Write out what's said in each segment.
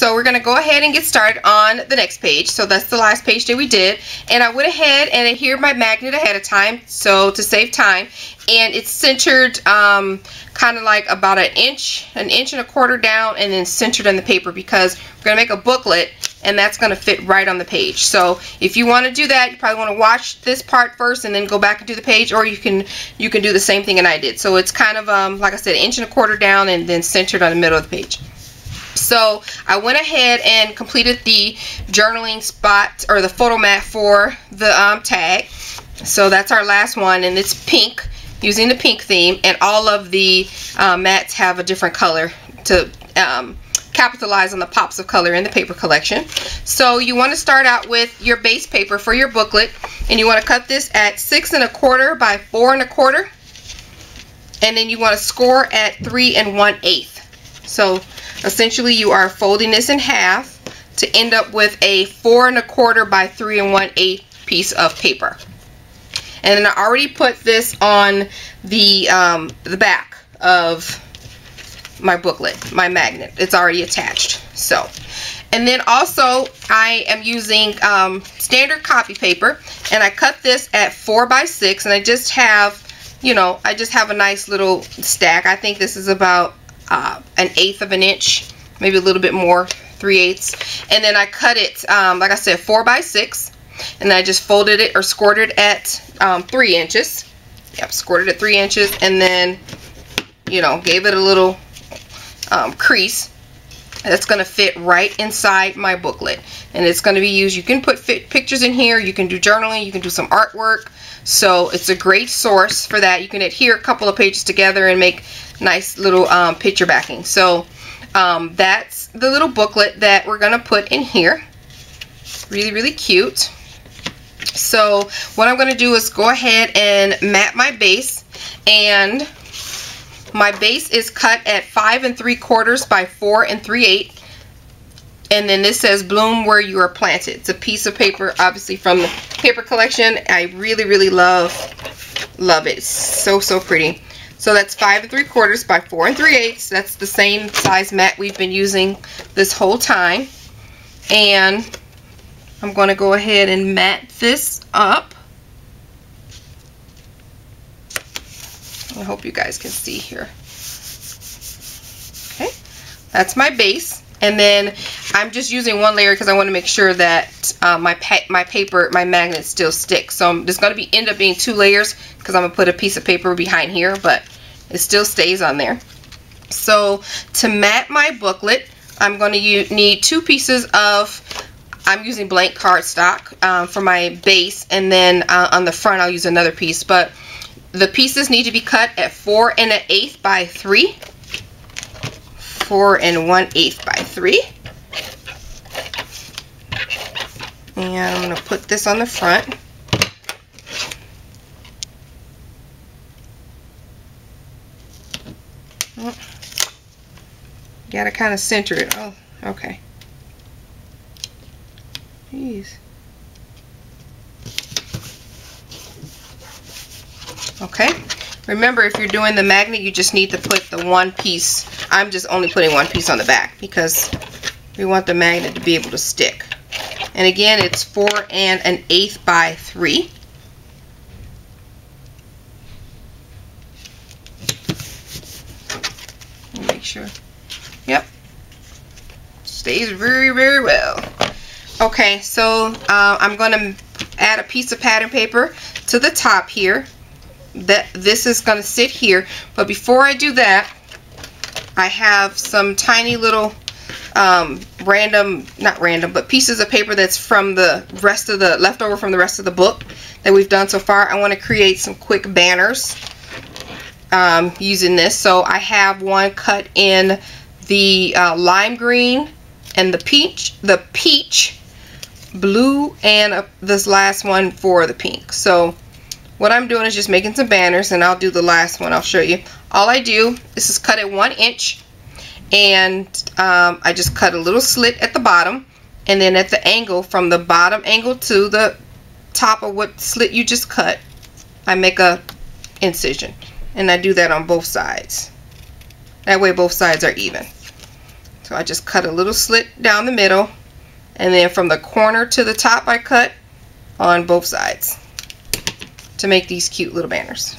So we're going to go ahead and get started on the next page. So that's the last page that we did. And I went ahead and adhered my magnet ahead of time, so to save time. And it's centered kind of like about an inch and a quarter down, and then centered on the paper, because we're going to make a booklet and that's going to fit right on the page. So if you want to do that, you probably want to watch this part first and then go back and do the page, or you can do the same thing and I did. So it's kind of like I said, an inch and a quarter down and then centered on the middle of the page. So I went ahead and completed the journaling spot, or the photo mat, for the tag. So that's our last one, and it's pink, using the pink theme, and all of the mats have a different color to capitalize on the pops of color in the paper collection. So you want to start out with your base paper for your booklet, and you want to cut this at 6 1/4 by 4 1/4, and then you want to score at 3 1/8. So essentially you are folding this in half to end up with a 4 1/4 by 3 1/8 piece of paper. And then I already put this on the back of my booklet, my magnet. It's already attached. So, and then also I am using standard copy paper, and I cut this at 4 by 6, and I just have, you know, I just have a nice little stack. I think this is about 1/8 of an inch, maybe a little bit more, 3/8. And then I cut it, like I said, 4 by 6. And I just folded it, or scored it at 3 inches. Yep, scored it at 3 inches, and then, you know, gave it a little crease that's going to fit right inside my booklet. And it's going to be used, you can put pictures in here, you can do journaling, you can do some artwork. So it's a great source for that. You can adhere a couple of pages together and make nice little picture backing. So that's the little booklet that we're going to put in here. Really, really cute. So what I'm going to do is go ahead and mat my base, and my base is cut at 5 3/4 by 4 3/8, and then this says bloom where you are planted. It's a piece of paper, obviously from the paper collection. I really, really love it. It's so pretty. So that's 5 3/4 by 4 3/8. That's the same size mat we've been using this whole time. And I'm going to go ahead and mat this up. I hope you guys can see here. Okay, that's my base. And then I'm just using one layer because I want to make sure that my paper, my magnet, still sticks. So there's going to end up being 2 layers because I'm going to put a piece of paper behind here, but it still stays on there. So to mat my booklet, I'm going to need 2 pieces of, I'm using blank cardstock for my base, and then on the front I'll use another piece. But the pieces need to be cut at 4 1/8 by 3. 4 1/8 by 3. And I'm going to put this on the front. Oh, gotta kind of center it. Oh, okay. Jeez. Okay, remember, if you're doing the magnet, you just need to put the 1 piece. I'm just only putting 1 piece on the back because we want the magnet to be able to stick. And again, it's 4 1/8 by 3. Make sure. Yep, stays very, very well. Okay, so I'm going to add a piece of pattern paper to the top here. This is going to sit here, but before I do that, I have some tiny little not random, but pieces of paper that's from the rest of the, leftover from the rest of the book that we've done so far. I want to create some quick banners using this. So I have one cut in the lime green and the peach, blue, and this last one for the pink. So what I'm doing is just making some banners, and I'll do the last one. I'll show you. All I do, this is cut at 1 inch, and I just cut a little slit at the bottom, and then at the angle, from the bottom angle to the top of what slit you just cut, I make a incision, and I do that on both sides. That way both sides are even. So So I just cut a little slit down the middle, and then from the corner to the top I cut on both sides to make these cute little banners.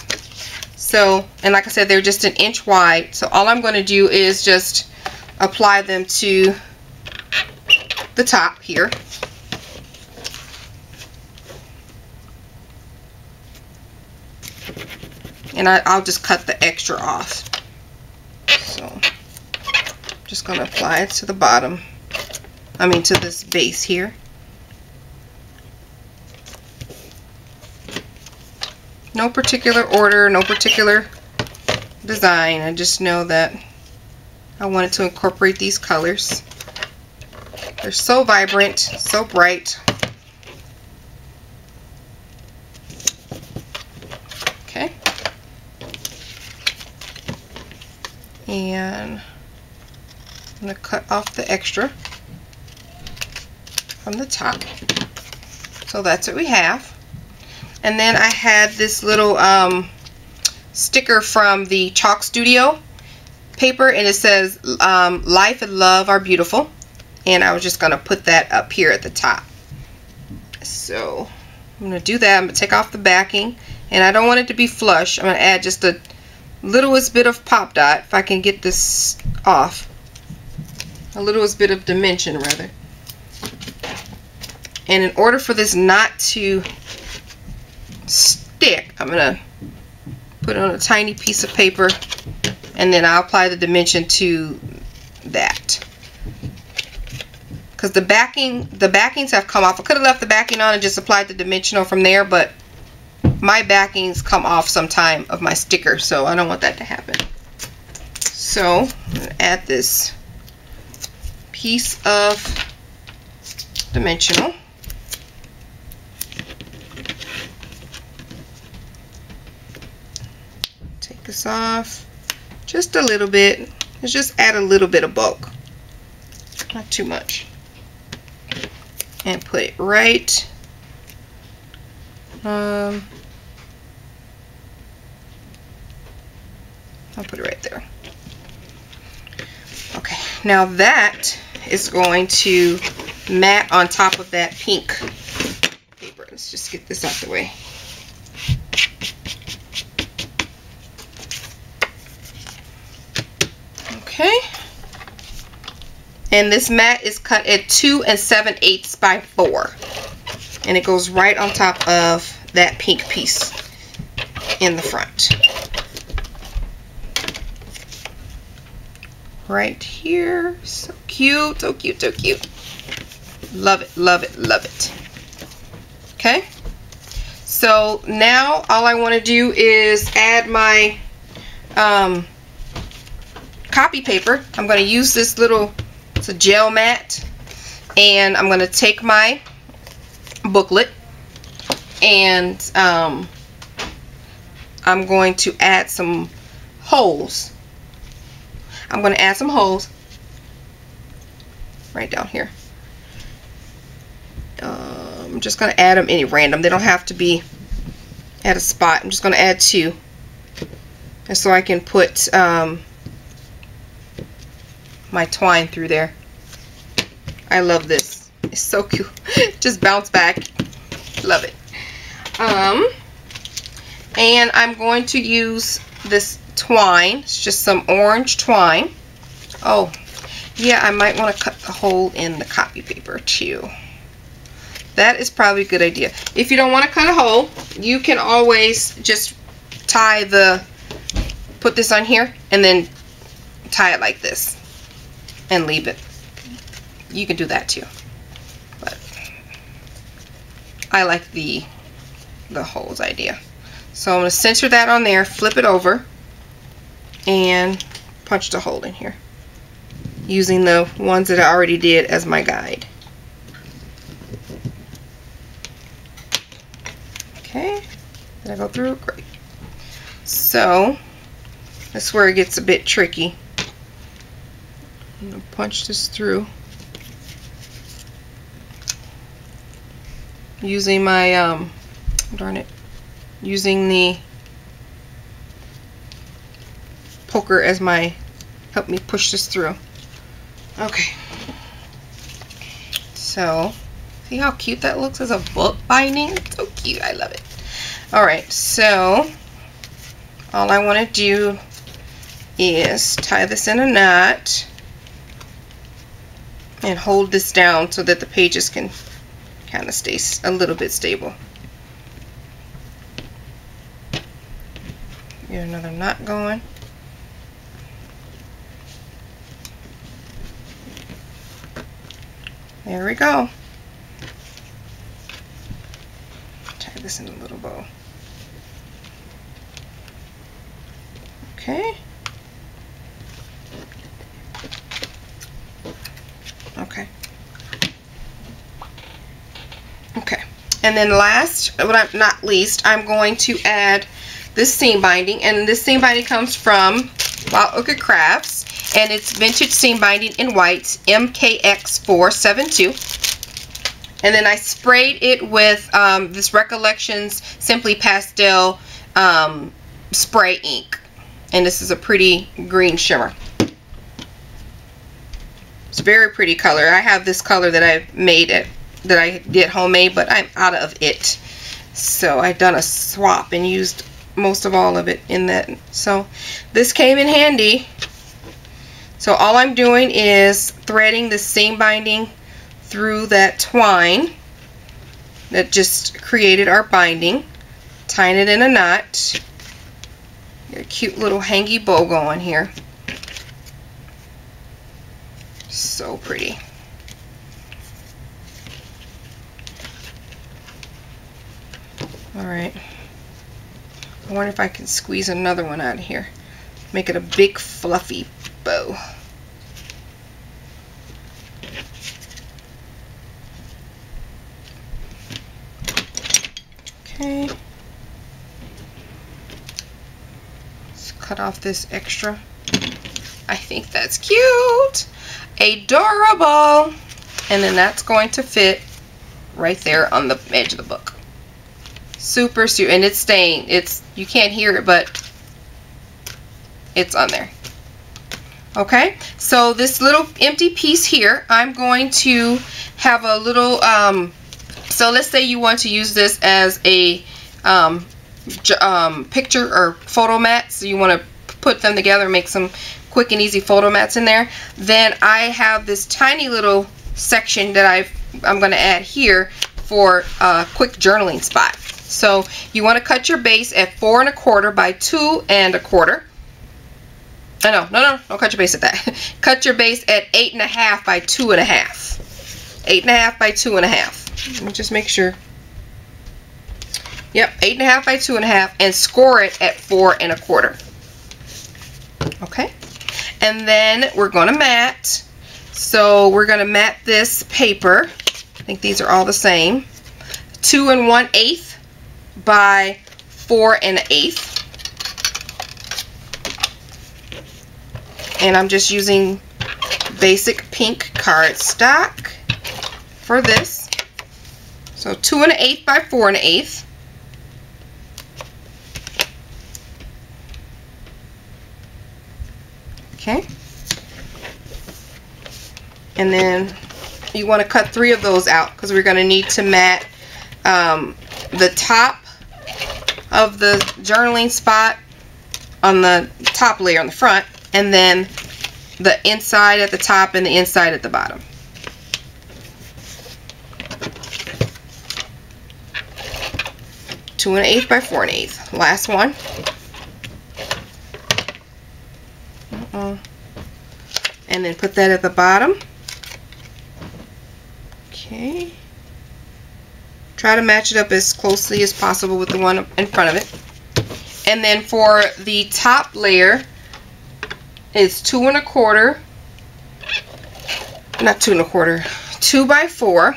So, and like I said, they're just 1 inch wide. So all I'm going to do is just apply them to the top here. And I'll just cut the extra off. So just going to apply it to the bottom. I mean to this base here. No particular order, no particular design. I just know that I wanted to incorporate these colors. They're so vibrant, so bright. Okay. And I'm going to cut off the extra from the top. So that's what we have. And then I had this little sticker from the Chalk Studio paper, and it says life and love are beautiful, and I was just going to put that up here at the top. So I'm going to do that. I'm going to take off the backing, and I don't want it to be flush. I'm going to add just the littlest bit of pop dot, if I can get this off, a littlest bit of dimension rather. And in order for this not to stick, I'm going to put it on a tiny piece of paper, and then I'll apply the dimension to that. Because the backings have come off. I could have left the backing on and just applied the dimensional from there, but my backings come off sometime of my sticker, so I don't want that to happen. So I'm going to add this piece of dimensional. This off just a little bit. Let's just add a little bit of bulk, not too much, and put it right I'll put it right there. Okay, now that is going to mat on top of that pink paper. Let's just get this out the way. Okay, and this mat is cut at 2 7/8 by 4, and it goes right on top of that pink piece in the front, right here. So cute, so cute, so cute. Love it, love it, love it. Okay, so now all I want to do is add my copy paper. I'm going to use this little, it's a gel mat, and I'm going to take my booklet, and I'm going to add some holes. I'm going to add some holes right down here. I'm just going to add them any random. They don't have to be at a spot. I'm just going to add 2, and so I can put my twine through there. I love this. It's so cute. Just bounce back. Love it. And I'm going to use this twine. It's just some orange twine. Oh, yeah, I might want to cut the hole in the copy paper too. That is probably a good idea. If you don't want to cut a hole, you can always just tie put this on here and then tie it like this and leave it. You can do that too, but I like the holes idea. So I'm going to center that on there, flip it over, and punch the hole in here using the ones that I already did as my guide. Okay, did I go through? Great. So that's where it gets a bit tricky. I'm going to punch this through using my darn it, using the poker as my help me push this through. Okay. So, see how cute that looks as a book binding? It's so cute. I love it. Alright, so all I want to do is tie this in a knot and hold this down so that the pages can kind of stay a little bit stable. Get another knot going. There we go. Tie this in a little bow. Okay. Okay. Okay. And then last, but not least, I'm going to add this seam binding, and this seam binding comes from Wild Orchid Crafts, and it's vintage seam binding in white, MKX472. And then I sprayed it with this Recollections Simply Pastel spray ink, and this is a pretty green shimmer. It's a very pretty color. I have this color that I made that I did homemade, but I'm out of it, so I've done a swap and used most of all of it in that. So this came in handy. So all I'm doing is threading the seam binding through that twine that just created our binding, tying it in a knot. Get a cute little hangy bow going here. So pretty. Alright. I wonder if I can squeeze another one out of here. Make it a big fluffy bow. Okay. Let's cut off this extra. I think that's cute. Adorable. And then that's going to fit right there on the edge of the book. Super, and it's staying. You can't hear it, but it's on there. Okay, so this little empty piece here, I'm going to have a little, so let's say you want to use this as a picture or photo mat, so you want to put them together and make some quick and easy photo mats in there. Then I have this tiny little section that I'm going to add here for a quick journaling spot. So you want to cut your base at 4 1/4 by 2 1/4. No, don't cut your base at that. Cut your base at 8 1/2 by 2 1/2. 8 1/2 by 2 1/2. Let me just make sure. Yep, 8 1/2 by 2 1/2, and score it at 4 1/4. Okay, and then we're going to mat. So we're going to mat this paper. I think these are all the same. 2 1/8 by 4 1/8. And I'm just using basic pink cardstock for this. So 2 1/8 by 4 1/8. Okay. And then you want to cut 3 of those out because we're going to need to mat the top of the journaling spot on the top layer on the front, and then the inside at the top and the inside at the bottom. Two 1/8 by 4 1/8. Last one. And then put that at the bottom. Okay. Try to match it up as closely as possible with the one in front of it. And then for the top layer, it's 2 1/4, not 2 1/4, 2 by 4.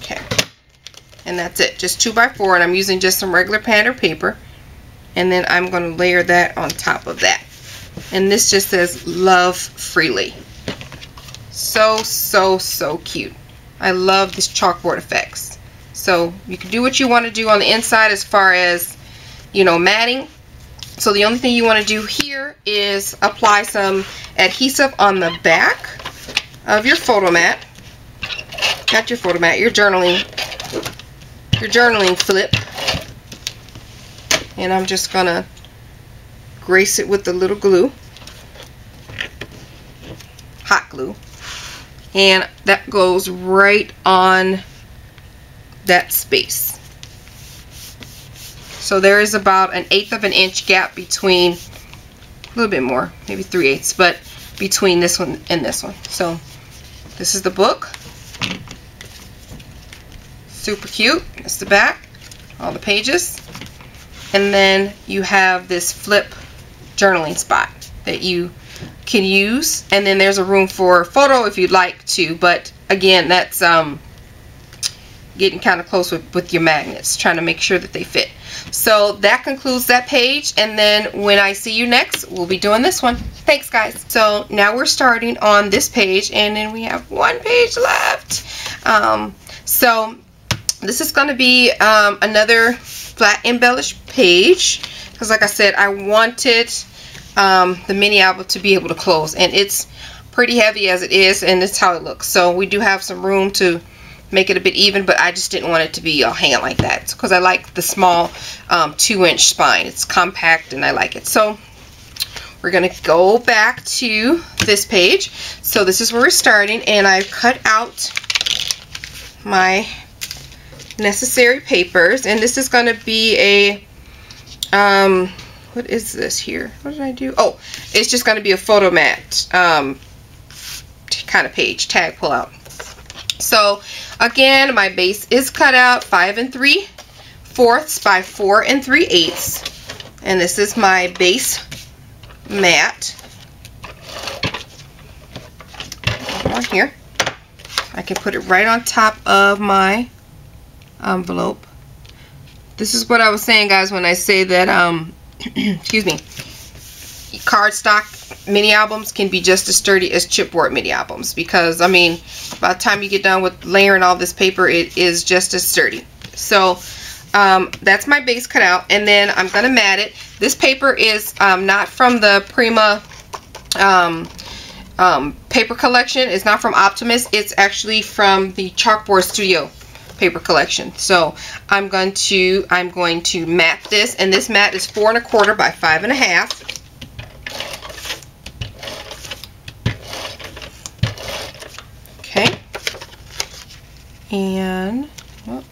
Okay, and that's it, just 2 by 4, and I'm using just some regular pattern paper, and then I'm going to layer that on top of that. And this just says "Love Freely." So cute. I love this chalkboard effects. So you can do what you want to do on the inside as far as, you know, matting. So the only thing you want to do here is apply some adhesive on the back of your photo mat. Not your photo mat, your journaling flip. And I'm just gonna grace it with the little glue, hot glue, and that goes right on that space. So there is about 1/8 of an inch gap between, a little bit more, maybe 3/8, but between this one and this one. So this is the book. Super cute. That's the back, all the pages. And then you have this flip journaling spot that you can use. And then there's a room for a photo if you'd like to. But again, that's getting kind of close with your magnets, trying to make sure that they fit. So that concludes that page. And then when I see you next, we'll be doing this one. Thanks, guys. So now we're starting on this page, and then we have one page left. So this is going to be another flat embellished page, because like I said, I wanted the mini album to be able to close, and it's pretty heavy as it is, and it's how it looks. So we do have some room to make it a bit even, but I just didn't want it to be all hanging like that, because I like the small 2-inch spine. It's compact and I like it. So we're going to go back to this page. So this is where we're starting, and I've cut out my necessary papers, and this is going to be a what is this here? What did I do? Oh, it's just going to be a photo mat kind of page, tag pull out. So again, my base is cut out 5 3/4 by 4 3/8, and this is my base mat. On here, I can put it right on top of my envelope. This is what I was saying, guys, when I say that excuse me, cardstock mini albums can be just as sturdy as chipboard mini albums, because I mean, by the time you get done with layering all this paper, it is just as sturdy. So that's my base cut out, and then I'm gonna mat it. This paper is not from the Prima paper collection. It's not from Optimist. It's actually from the Chalkboard Studio paper collection. So I'm going to mat this, and this mat is 4 1/4 by 5 1/2. Okay, and well,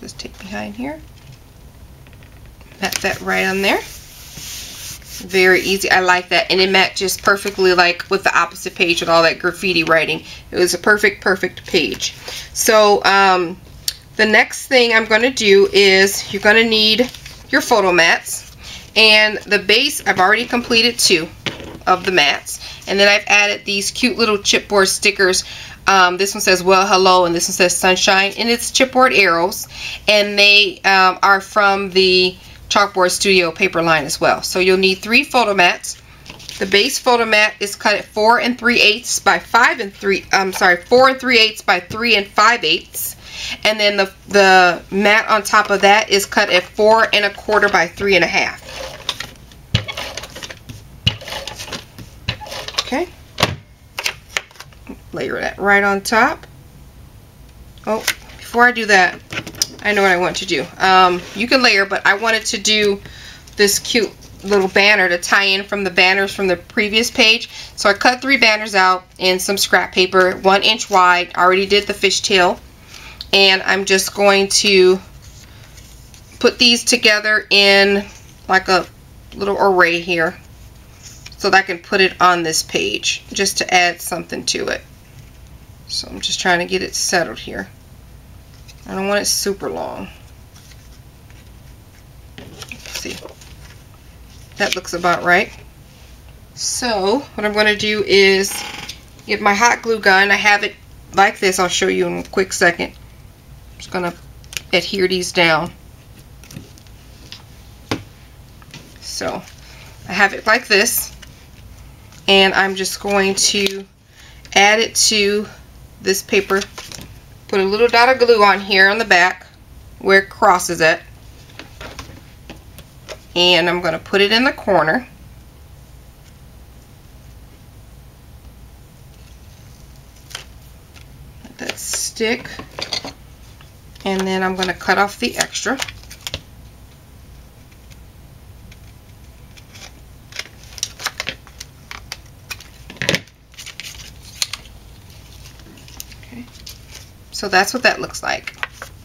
just take behind here, mat that right on there. Very easy. I like that, and it matches perfectly, like with the opposite page with all that graffiti writing. It was a perfect page. So the next thing I'm going to do is, you're going to need your photo mats, and the base I've already completed 2 of the mats, and then I've added these cute little chipboard stickers. This one says well hello, and this one says sunshine, and it's chipboard arrows, and they are from the Chalkboard Studio paper line as well. So you'll need 3 photo mats. The base photo mat is cut at 4 3/8 by 4 3/8 by 3 5/8. And then the mat on top of that is cut at 4 1/4 by 3 1/2. Okay. Layer that right on top. Oh, before I do that, I know what I want to do. You can layer, but I wanted to do this cute little banner to tie in from the banners from the previous page. So I cut 3 banners out in some scrap paper, 1 inch wide. I already did the fishtail. And I'm just going to put these together in like a little array here, so that I can put it on this page just to add something to it. So I'm just trying to get it settled here. I don't want it super long. Let's see. That looks about right. So what I'm going to do is get my hot glue gun. I have it like this. I'll show you in a quick second. I'm just going to adhere these down. So I have it like this, and I'm just going to add it to this paper. Put a little dot of glue on here on the back where it crosses it, and I'm going to put it in the corner. Let that stick, and then I'm going to cut off the extra. Okay. So that's what that looks like.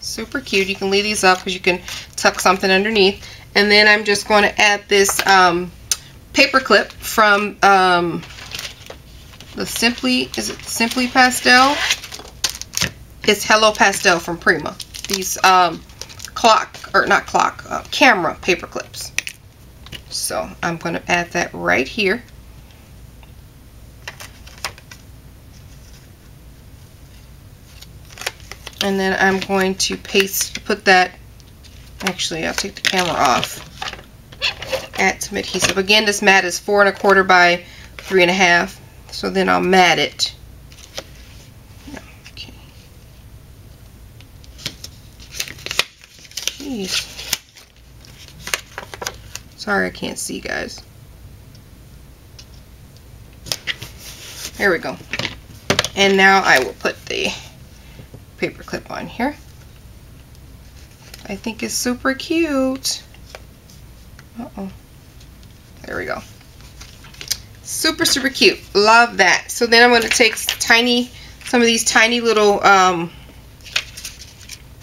Super cute. You can leave these up because you can tuck something underneath. And then I'm just going to add this paper clip from the Simply Pastel? It's Hello Pastel from Prima. These camera paper clips. So I'm going to add that right here. And then I'm going to put that, actually I'll take the camera off, add some adhesive. Again, this mat is 4 1/4 by 3 1/2, so then I'll mat it. Okay. Jeez. Sorry I can't see, guys. There we go. And now I will put the paper clip on here. I think it's super cute. Uh-oh. There we go. Super, super cute. Love that. So then I'm going to take some of these tiny little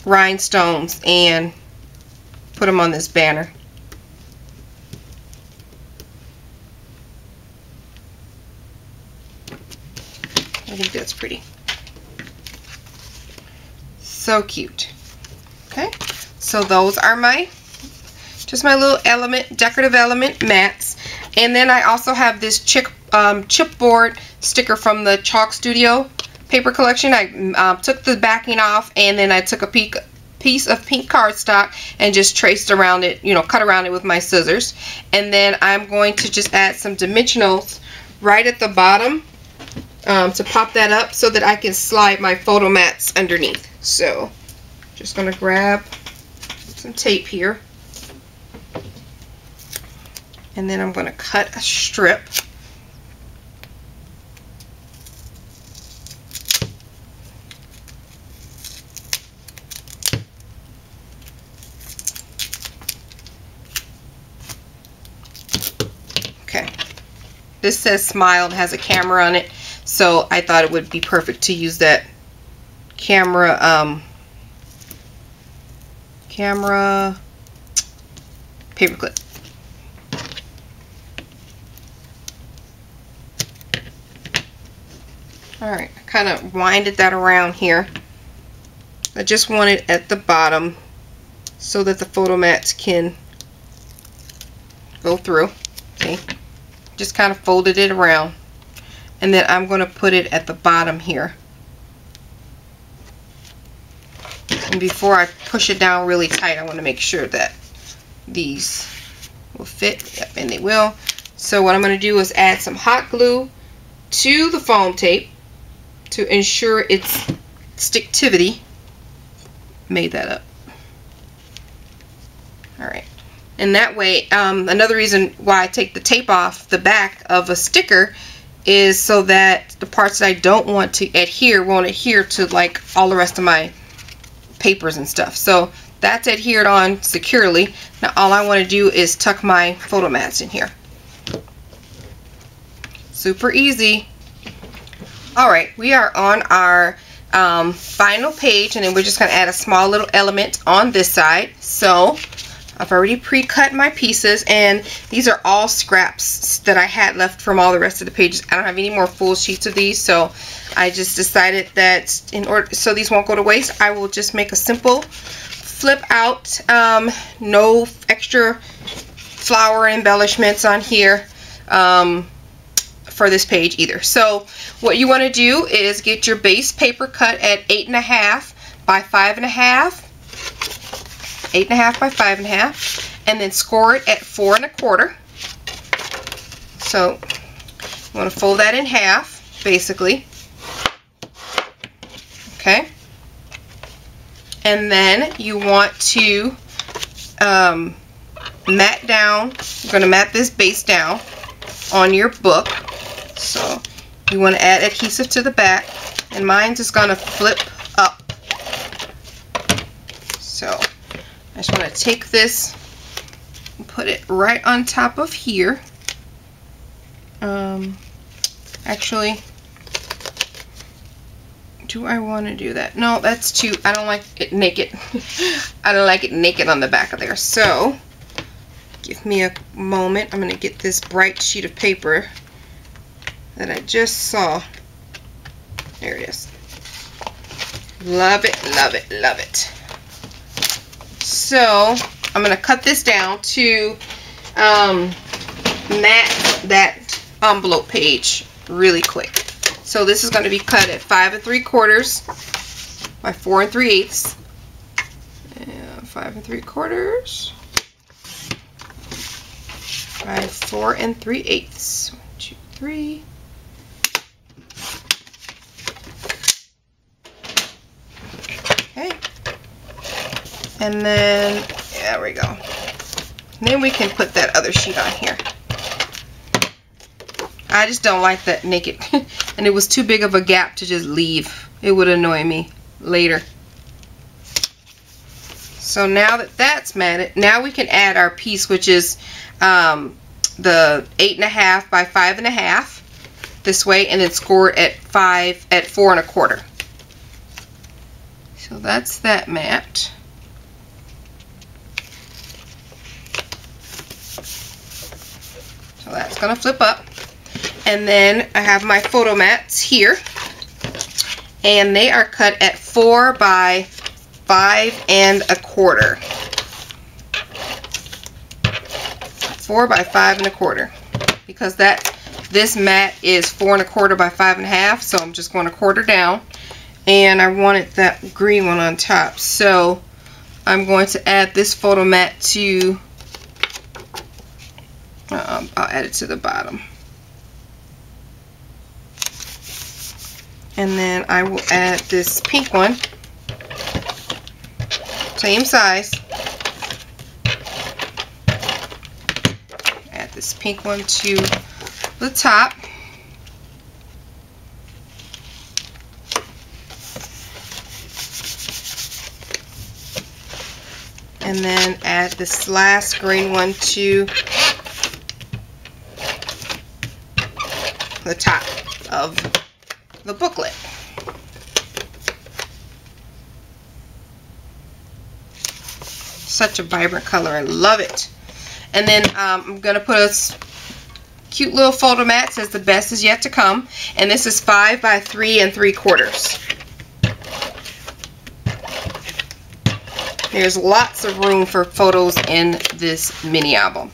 rhinestones and put them on this banner. I think that's pretty. So cute. Okay, so those are just my little decorative element mats. And then I also have this chipboard sticker from the Chalk Studio paper collection. I took the backing off, and then I took a piece of pink cardstock and just traced around it, cut around it with my scissors. And then I'm going to just add some dimensionals right at the bottom to pop that up so that I can slide my photo mats underneath. So just going to grab some tape here, and then I'm going to cut a strip. Okay, this says Smile and has a camera on it, so I thought it would be perfect to use that camera paper clip. Alright, I kind of winded that around here. I just want it at the bottom so that the photo mats can go through. Okay, just kind of folded it around, and then I'm going to put it at the bottom here. And before I push it down really tight, I want to make sure that these will fit. Yep, and they will. So what I'm going to do is add some hot glue to the foam tape to ensure its sticktivity. Made that up. Alright. And that way, another reason why I take the tape off the back of a sticker is so that the parts that I don't want to adhere won't adhere to like all the rest of my papers and stuff. So that's adhered on securely. Now all I want to do is tuck my photo mats in here. Super easy. Alright, we are on our final page, and then we're just going to add a small little element on this side. So I've already pre-cut my pieces, and these are all scraps that I had left from all the rest of the pages. I don't have any more full sheets of these, so I just decided that in order so these won't go to waste, I will just make a simple flip out, no extra flower embellishments on here for this page either. So what you want to do is get your base paper cut at 8 1/2 by 5 1/2, 8 1/2 by 5 1/2, and then score it at 4 1/4. So you want to fold that in half, basically. Okay, and then you want to mat down. You're going to mat this base down on your book. So you want to add adhesive to the back, and mine's just going to flip up. So I just want to take this and put it right on top of here. Actually, do I want to do that? No, that's too, I don't like it naked. I don't like it naked on the back of there. So give me a moment. I'm going to get this bright sheet of paper that I just saw. There it is. Love it, love it, love it. So I'm going to cut this down to mat that envelope page really quick. So this is going to be cut at 5 3/4 by 4 3/8. 5 3/4 by 4 3/8. 1, 2, 3. Okay. And then, there we go. And then we can put that other sheet on here. I just don't like that naked. And it was too big of a gap to just leave. It would annoy me later. So now that that's matted, now we can add our piece, which is the 8 1/2 by 5 1/2 this way, and then score it at 4 1/4. So that's that mat. So that's gonna flip up. And then I have my photo mats here, and they are cut at 4 by 5 1/4. 4 by 5 1/4, because this mat is 4 1/4 by 5 1/2. So I'm just going to quarter down, and I wanted that green one on top. So I'm going to add this photo mat to. I'll add it to the bottom. And then I will add this pink one, same size. Add this pink one to the top. And then add this last green one to the top of the booklet. Such a vibrant color. I love it. And then I'm going to put a cute little photo mat. It says the best is yet to come. And this is 5 by 3 3/4. There's lots of room for photos in this mini album.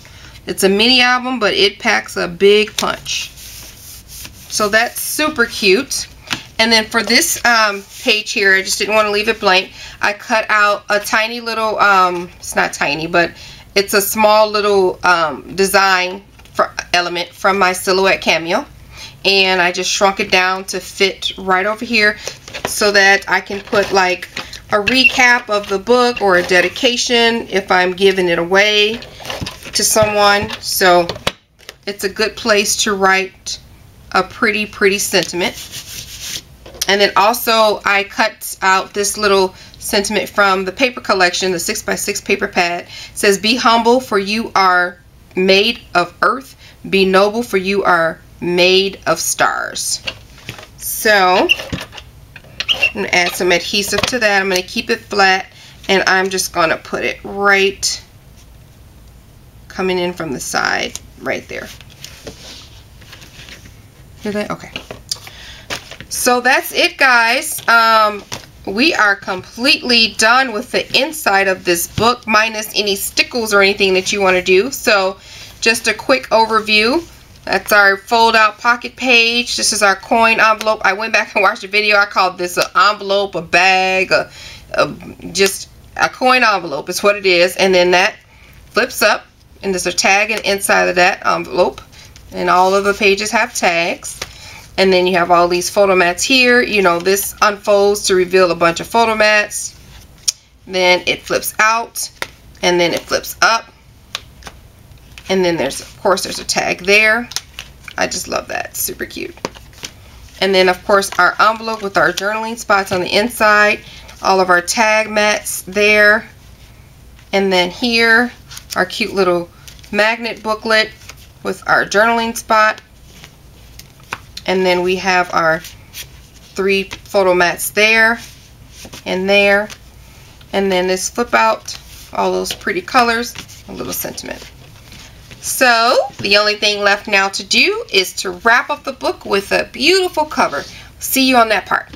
It's a mini album, but it packs a big punch. So that's super cute. And then for this page here, I just didn't want to leave it blank. I cut out a tiny little, it's not tiny, but it's a small little design element from my Silhouette Cameo. And I just shrunk it down to fit right over here, so that I can put like a recap of the book or a dedication if I'm giving it away to someone. So it's a good place to write a pretty sentiment. And then also I cut out this little sentiment from the paper collection, the 6x6 paper pad. It says, be humble, for you are made of earth. Be noble, for you are made of stars. So I'm going to add some adhesive to that. I'm going to keep it flat, and I'm just going to put it right coming in from the side right there. Hear that? Okay. So that's it, guys. We are completely done with the inside of this book, minus any stickles or anything that you want to do. So just a quick overview. That's our fold out pocket page. This is our coin envelope. I went back and watched the video. I called this an envelope, a bag, just a coin envelope is what it is. And then that flips up, and there's a tag inside of that envelope. And all of the pages have tags. And then you have all these photo mats here. You know, this unfolds to reveal a bunch of photo mats. Then it flips out, and then it flips up, And then there's, of course, there's a tag there. I just love that. Super cute. And then, of course, our envelope with our journaling spots on the inside. All of our tag mats there. And then here, our cute little magnet booklet with our journaling spot. And then we have our 3 photo mats there and there. And then this flip out, all those pretty colors, a little sentiment. So the only thing left now to do is to wrap up the book with a beautiful cover. See you on that part.